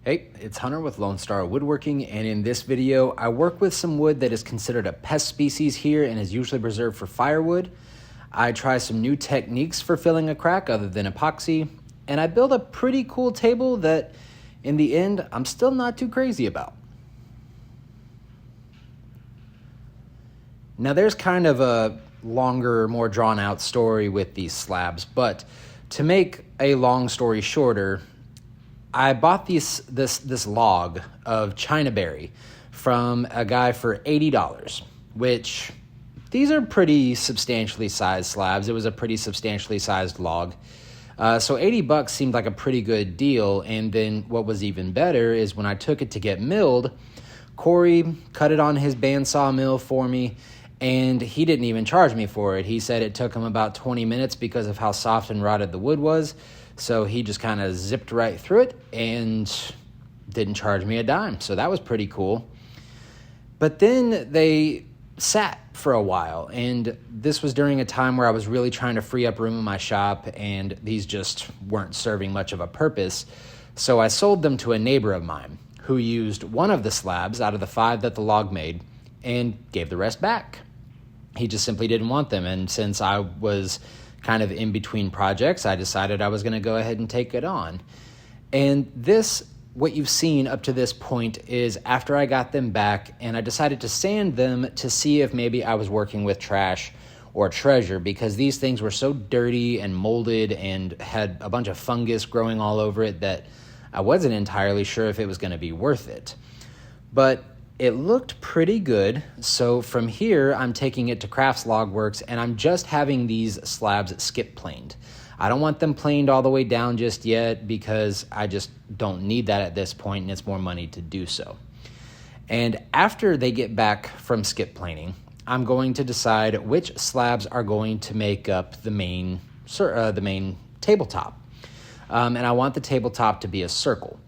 Hey, it's Hunter with Lone Star Woodworking, and in this video, I work with some wood that is considered a pest species here and is usually preserved for firewood. I try some new techniques for filling a crack other than epoxy, and I build a pretty cool table that, in the end, I'm still not too crazy about. Now, there's kind of a longer, more drawn-out story with these slabs, but to make a long story shorter, I bought this log of Chinaberry from a guy for $80, which these are pretty substantially sized slabs. It was a pretty substantially sized log. So $80 seemed like a pretty good deal. And then what was even better is when I took it to get milled, Corey cut it on his bandsaw mill for me, and he didn't even charge me for it. He said it took him about 20 minutes because of how soft and rotted the wood was. So he just kind of zipped right through it and didn't charge me a dime. So that was pretty cool. But then they sat for a while, and this was during a time where I was really trying to free up room in my shop, and these just weren't serving much of a purpose. So I sold them to a neighbor of mine who used one of the slabs out of the 5 that the log made and gave the rest back. He just simply didn't want them, and since I was kind of in between projects, I decided I was going to go ahead and take it on. And this, what you've seen up to this point, is after I got them back and I decided to sand them to see if maybe I was working with trash or treasure, because these things were so dirty and molded and had a bunch of fungus growing all over it that I wasn't entirely sure if it was going to be worth it. But it looked pretty good, so from here, I'm taking it to Crafts Logworks, and I'm just having these slabs skip planed. I don't want them planed all the way down just yet because I just don't need that at this point, and it's more money to do so. And after they get back from skip planing, I'm going to decide which slabs are going to make up the main tabletop. And I want the tabletop to be a circle.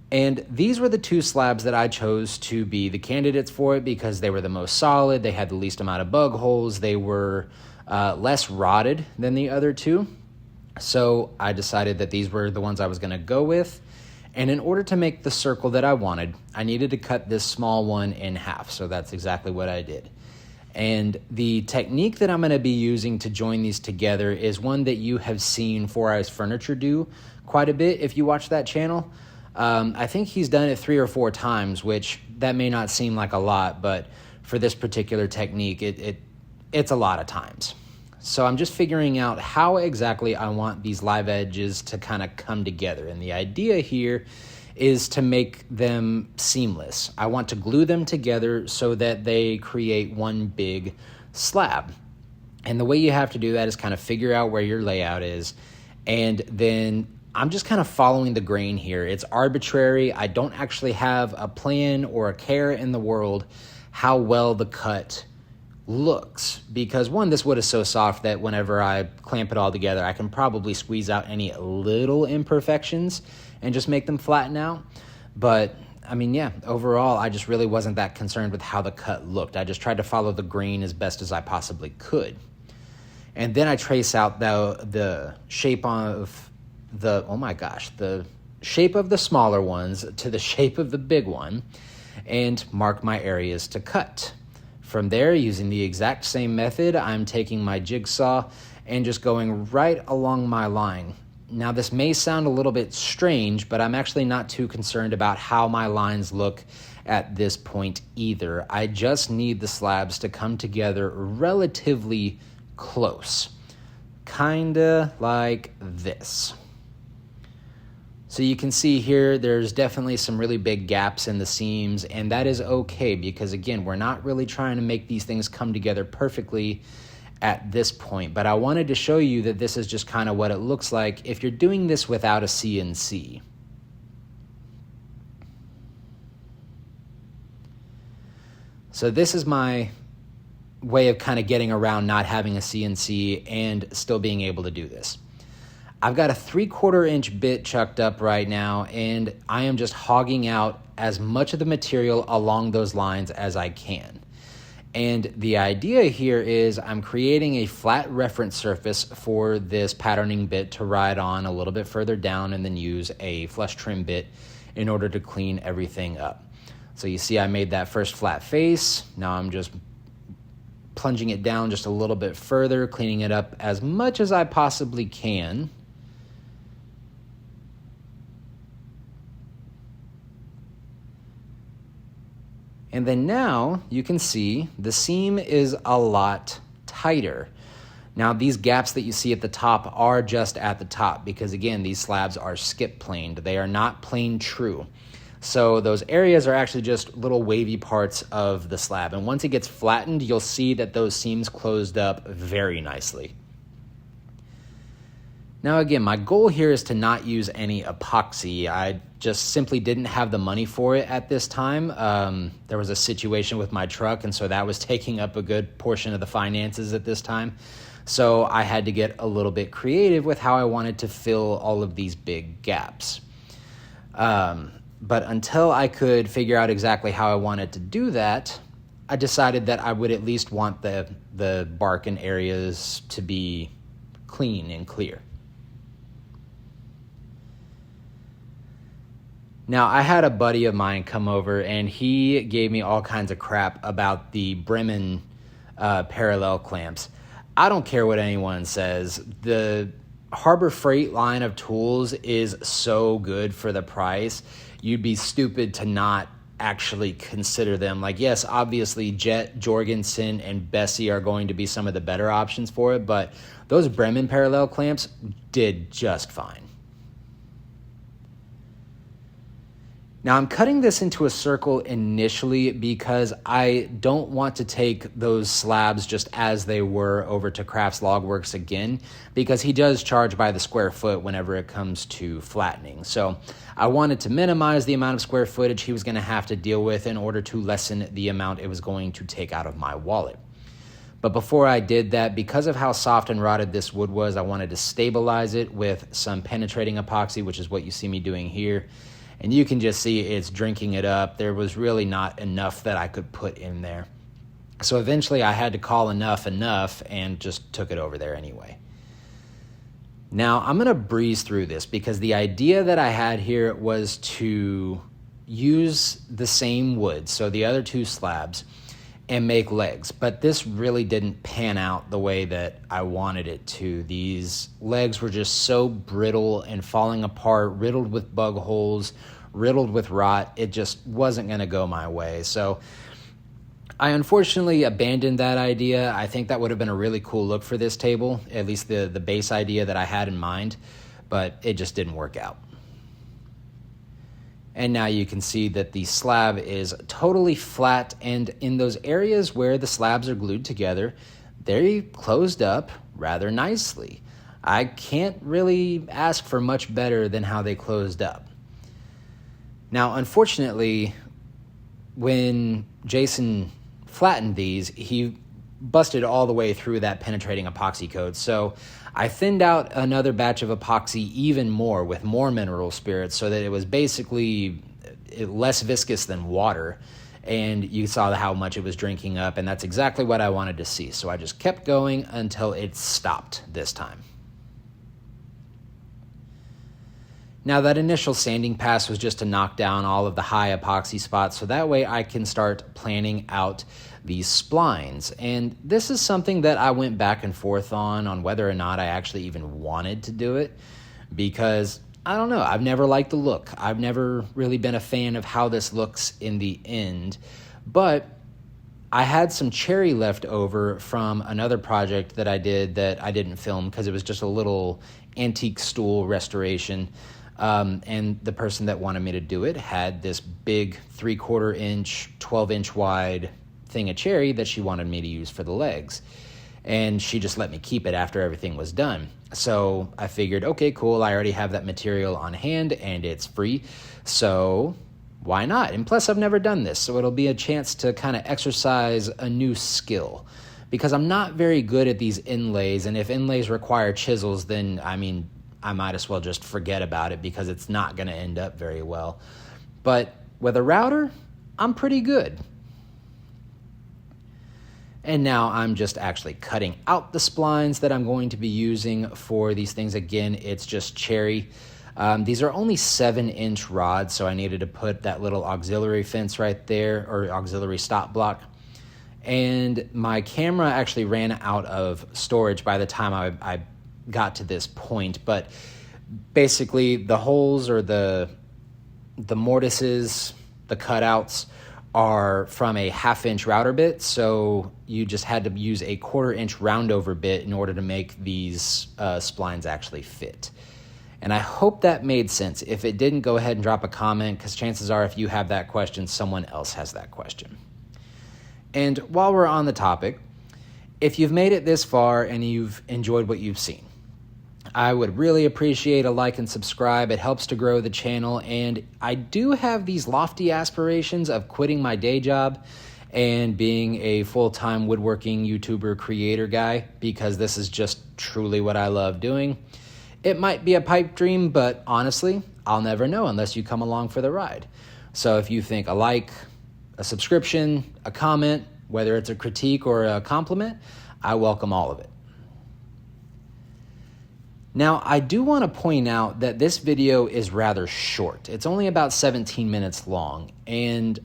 And these were the 2 slabs that I chose to be the candidates for it because they were the most solid, they had the least amount of bug holes, they were less rotted than the other 2. So I decided that these were the ones I was going to go with. And in order to make the circle that I wanted, I needed to cut this small one in half. So that's exactly what I did. And the technique that I'm going to be using to join these together is one that you have seen 4 Eyes Furniture do quite a bit if you watch that channel. I think he's done it 3 or 4 times, which that may not seem like a lot, but for this particular technique, it's a lot of times. So I'm just figuring out how exactly I want these live edges to kind of come together. And the idea here is to make them seamless. I want to glue them together so that they create one big slab. And the way you have to do that is kind of figure out where your layout is, and then I'm just kind of following the grain here. It's arbitrary. I don't actually have a plan or a care in the world how well the cut looks, because one, this wood is so soft that whenever I clamp it all together, I can probably squeeze out any little imperfections and just make them flatten out. But I mean, yeah, overall, I just really wasn't that concerned with how the cut looked. I just tried to follow the grain as best as I possibly could. And then I trace out the shape of the shape of the smaller ones to the shape of the big one and mark my areas to cut. From there, using the exact same method, I'm taking my jigsaw and just going right along my line. Now, this may sound a little bit strange, but I'm actually not too concerned about how my lines look at this point either. I just need the slabs to come together relatively close, kinda like this. So you can see here, there's definitely some really big gaps in the seams, and that is okay because, again, we're not really trying to make these things come together perfectly at this point. But I wanted to show you that this is just kind of what it looks like if you're doing this without a CNC. So this is my way of kind of getting around not having a CNC and still being able to do this. I've got a 3/4 inch bit chucked up right now, and I am just hogging out as much of the material along those lines as I can. And the idea here is I'm creating a flat reference surface for this patterning bit to ride on a little bit further down and then use a flush trim bit in order to clean everything up. So you see I made that first flat face. Now I'm just plunging it down just a little bit further, cleaning it up as much as I possibly can. And then now you can see the seam is a lot tighter. Now these gaps that you see at the top are just at the top because again, these slabs are skip planed. They are not plane true. So those areas are actually just little wavy parts of the slab. And once it gets flattened, you'll see that those seams closed up very nicely. Now again, my goal here is to not use any epoxy. I just simply didn't have the money for it at this time. There was a situation with my truck, and so that was taking up a good portion of the finances at this time. So I had to get a little bit creative with how I wanted to fill all of these big gaps. But until I could figure out exactly how I wanted to do that, I decided that I would at least want the bark and areas to be clean and clear. Now, I had a buddy of mine come over, and he gave me all kinds of crap about the Bremen parallel clamps. I don't care what anyone says. The Harbor Freight line of tools is so good for the price. You'd be stupid to not actually consider them. Like, yes, obviously Jet, Jorgensen, and Bessie are going to be some of the better options for it, but those Bremen parallel clamps did just fine. Now I'm cutting this into a circle initially because I don't want to take those slabs just as they were over to Crafts Logworks again, because he does charge by the square foot whenever it comes to flattening. So I wanted to minimize the amount of square footage he was going to have to deal with in order to lessen the amount it was going to take out of my wallet. But before I did that, because of how soft and rotted this wood was, I wanted to stabilize it with some penetrating epoxy, which is what you see me doing here. And you can just see it's drinking it up. There was really not enough that I could put in there. So eventually I had to call enough and just took it over there anyway. Now I'm going to breeze through this because the idea that I had here was to use the same wood, so the other two slabs, and make legs. But this really didn't pan out the way that I wanted it to. These legs were just so brittle and falling apart, riddled with bug holes, riddled with rot. It just wasn't going to go my way. So I unfortunately abandoned that idea. I think that would have been a really cool look for this table, at least the base idea that I had in mind, but it just didn't work out. And now you can see that the slab is totally flat, and in those areas where the slabs are glued together, they closed up rather nicely. I can't really ask for much better than how they closed up. Now, unfortunately, when Jason flattened these, he busted all the way through that penetrating epoxy coat. So I thinned out another batch of epoxy even more with more mineral spirits so that it was basically less viscous than water. And you saw how much it was drinking up, and that's exactly what I wanted to see. So I just kept going until it stopped this time. Now that initial sanding pass was just to knock down all of the high epoxy spots, so that way I can start planning out these splines. And this is something that I went back and forth on whether or not I actually even wanted to do it, because I don't know, I've never liked the look. I've never really been a fan of how this looks in the end, but I had some cherry left over from another project that I did that I didn't film because it was just a little antique stool restoration. And the person that wanted me to do it had this big 3/4 inch, 12 inch wide thing of cherry that she wanted me to use for the legs. And she just let me keep it after everything was done. So I figured, okay, cool, I already have that material on hand and it's free, so why not? And plus I've never done this, so it'll be a chance to kind of exercise a new skill, because I'm not very good at these inlays, and if inlays require chisels, then I might as well just forget about it because it's not going to end up very well. But with a router, I'm pretty good. And now I'm just actually cutting out the splines that I'm going to be using for these things. Again, it's just cherry. These are only 7-inch rods, so I needed to put that little auxiliary fence right there, or auxiliary stop block. And my camera actually ran out of storage by the time I got to this point, but basically the holes, or the mortises, the cutouts, are from a 1/2-inch router bit, so you just had to use a 1/4-inch roundover bit in order to make these splines actually fit. And I hope that made sense. If it didn't, go ahead and drop a comment, because chances are if you have that question, someone else has that question. And while we're on the topic, if you've made it this far and you've enjoyed what you've seen, I would really appreciate a like and subscribe. It helps to grow the channel, and I do have these lofty aspirations of quitting my day job and being a full-time woodworking YouTuber creator guy, because this is just truly what I love doing. It might be a pipe dream, but honestly, I'll never know unless you come along for the ride. So if you think a like, a subscription, a comment, whether it's a critique or a compliment, I welcome all of it. Now, I do want to point out that this video is rather short. It's only about 17 minutes long, and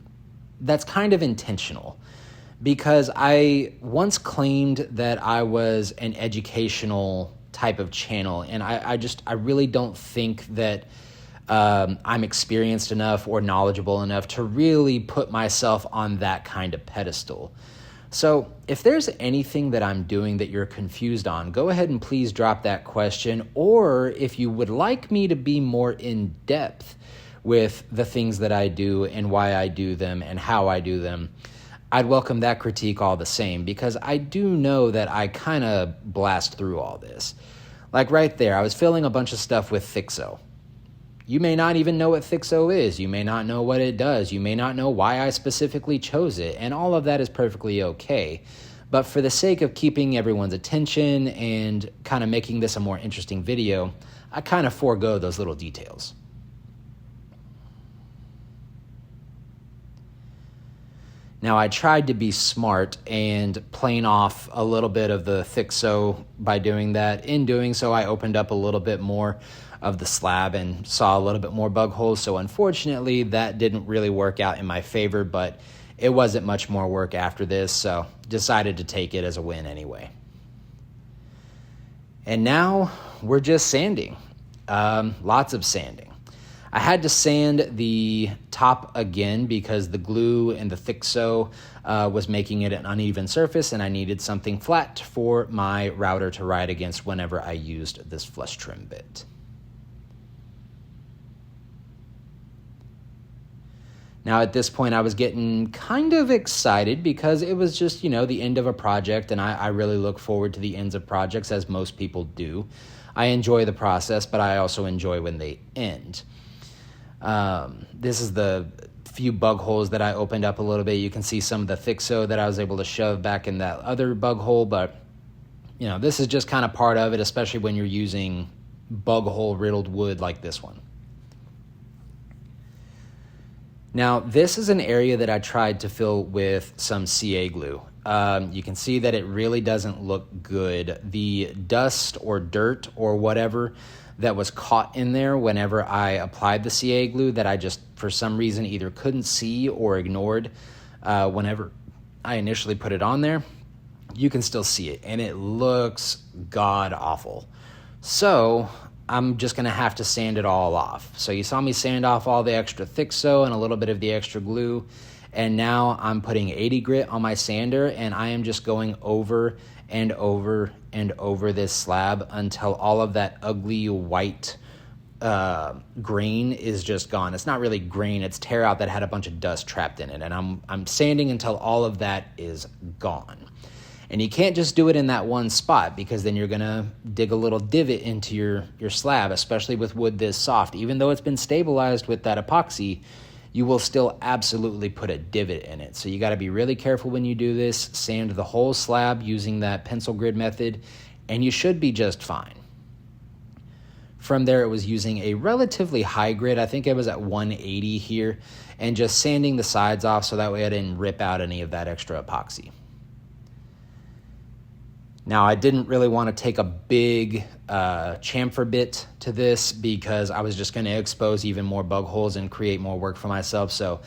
that's kind of intentional, because I once claimed that I was an educational type of channel, and I really don't think that I'm experienced enough or knowledgeable enough to really put myself on that kind of pedestal. So if there's anything that I'm doing that you're confused on, go ahead and please drop that question. Or if you would like me to be more in depth with the things that I do and why I do them and how I do them, I'd welcome that critique all the same, because I do know that I kind of blast through all this. Like right there, I was filling a bunch of stuff with Thixo. You may not even know what Thixo is. You may not know what it does. You may not know why I specifically chose it, and all of that is perfectly okay. But for the sake of keeping everyone's attention and kind of making this a more interesting video, I kind of forego those little details. Now, I tried to be smart and plane off a little bit of the Thixo by doing that. In doing so, I opened up a little bit more of the slab and saw a little bit more bug holes. So unfortunately, that didn't really work out in my favor, but it wasn't much more work after this, so decided to take it as a win anyway. And now we're just sanding. Lots of sanding. I had to sand the top again because the glue and the Thixo was making it an uneven surface, and I needed something flat for my router to ride against whenever I used this flush trim bit. Now, at this point, I was getting kind of excited because it was just, the end of a project, and I really look forward to the ends of projects, as most people do. I enjoy the process, but I also enjoy when they end. This is the few bug holes that I opened up a little bit. You can see some of the Thixo that I was able to shove back in that other bug hole, but, this is just kind of part of it, especially when you're using bug hole riddled wood like this one. Now, this is an area that I tried to fill with some CA glue. You can see that it really doesn't look good. The dust or dirt or whatever that was caught in there whenever I applied the CA glue that I just, for some reason, either couldn't see or ignored whenever I initially put it on there, you can still see it, and it looks god-awful. So I'm just going to have to sand it all off. So you saw me sand off all the extra Thixo and a little bit of the extra glue, and now I'm putting 80 grit on my sander, and I am just going over and over and over this slab until all of that ugly white grain is just gone. It's not really grain, it's tear out that had a bunch of dust trapped in it, and I'm sanding until all of that is gone. And you can't just do it in that one spot, because then you're going to dig a little divot into your slab, especially with wood this soft. Even though it's been stabilized with that epoxy, you will still absolutely put a divot in it. So you got to be really careful when you do this. Sand the whole slab using that pencil grid method, and you should be just fine. From there, it was using a relatively high grit. I think it was at 180 here, and just sanding the sides off so that way I didn't rip out any of that extra epoxy. Now, I didn't really want to take a big chamfer bit to this because I was just going to expose even more bug holes and create more work for myself. So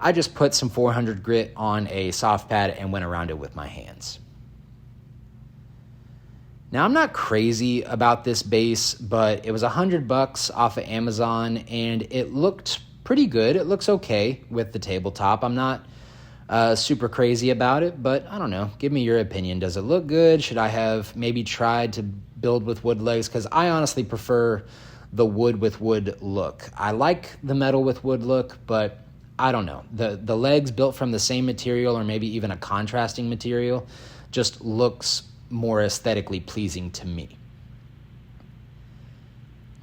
I just put some 400 grit on a soft pad and went around it with my hands. Now, I'm not crazy about this base, but it was $100 off of Amazon, and it looked pretty good. It looks okay with the tabletop. I'm not super crazy about it, but I don't know. Give me your opinion. Does it look good? Should I have maybe tried to build with wood legs? Because I honestly prefer the wood with wood look. I like the metal with wood look, but I don't know. The legs built from the same material or maybe even a contrasting material just looks more aesthetically pleasing to me.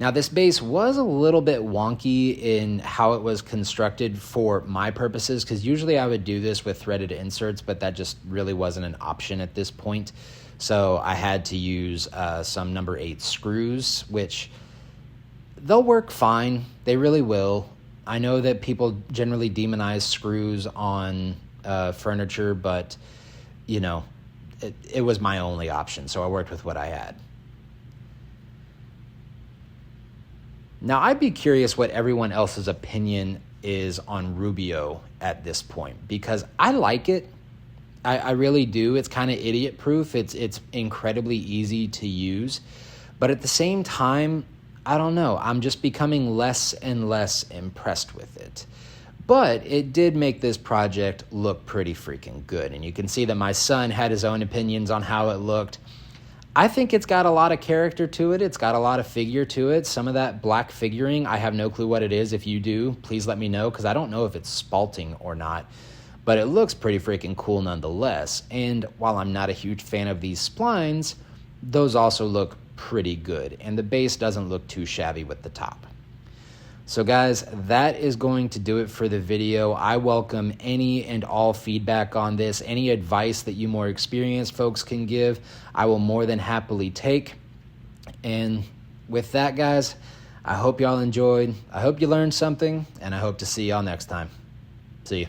Now, this base was a little bit wonky in how it was constructed for my purposes, because usually I would do this with threaded inserts, but that just really wasn't an option at this point. So I had to use some number 8 screws, which they'll work fine. They really will. I know that people generally demonize screws on furniture, but, you know, it was my only option, so I worked with what I had. Now, I'd be curious what everyone else's opinion is on Rubio at this point, because I like it. I really do. It's kind of idiot-proof. It's incredibly easy to use. But at the same time, I don't know. I'm just becoming less and less impressed with it. But it did make this project look pretty freaking good. And you can see that my son had his own opinions on how it looked. I think it's got a lot of character to it. It's got a lot of figure to it. Some of that black figuring, I have no clue what it is. If you do, please let me know, because I don't know if it's spalting or not. But it looks pretty freaking cool nonetheless. And while I'm not a huge fan of these splines, those also look pretty good. And the base doesn't look too shabby with the top. So guys, that is going to do it for the video. I welcome any and all feedback on this. Any advice that you more experienced folks can give, I will more than happily take. And with that, guys, I hope y'all enjoyed. I hope you learned something, and I hope to see y'all next time. See you.